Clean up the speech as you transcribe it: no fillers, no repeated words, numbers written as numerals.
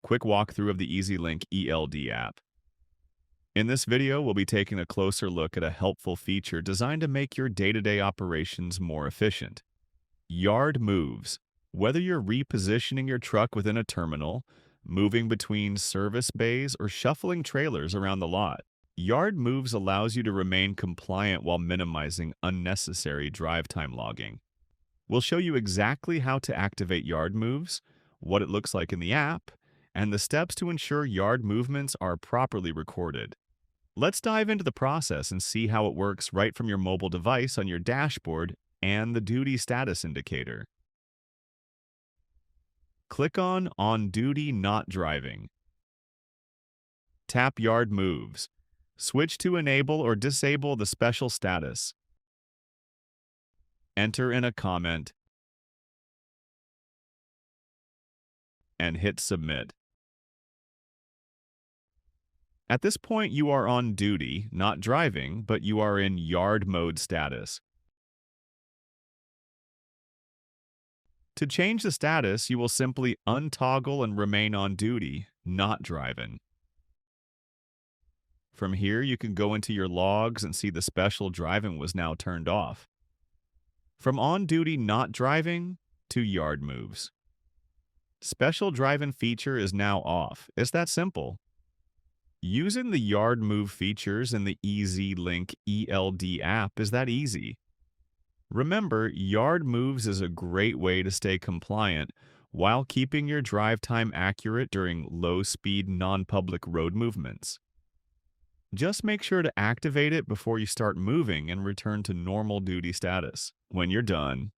quick walkthrough of the EZ LYNK ELD app. In this video, we'll be taking a closer look at a helpful feature designed to make your day-to-day operations more efficient. Yard moves. Whether you're repositioning your truck within a terminal, moving between service bays, or shuffling trailers around the lot, Yard Moves allows you to remain compliant while minimizing unnecessary drive time logging. We'll show you exactly how to activate Yard Moves, what it looks like in the app, and the steps to ensure yard movements are properly recorded. Let's dive into the process and see how it works right from your mobile device on your dashboard and the duty status indicator. Click on Duty Not Driving. Tap Yard Moves. Switch to enable or disable the special status. Enter in a comment and hit Submit. At this point, you are on duty, not driving, but you are in yard mode status. To change the status, you will simply untoggle and remain on duty, not driving. From here, you can go into your logs and see the special driving was now turned off. From on duty, not driving, to yard moves. Special driving feature is now off. It's that simple. Using the yard move features in the EZ LYNK ELD app is that easy. Remember, Yard Moves is a great way to stay compliant while keeping your drive time accurate during low-speed, non-public road movements. Just make sure to activate it before you start moving and return to normal duty status. When you're done,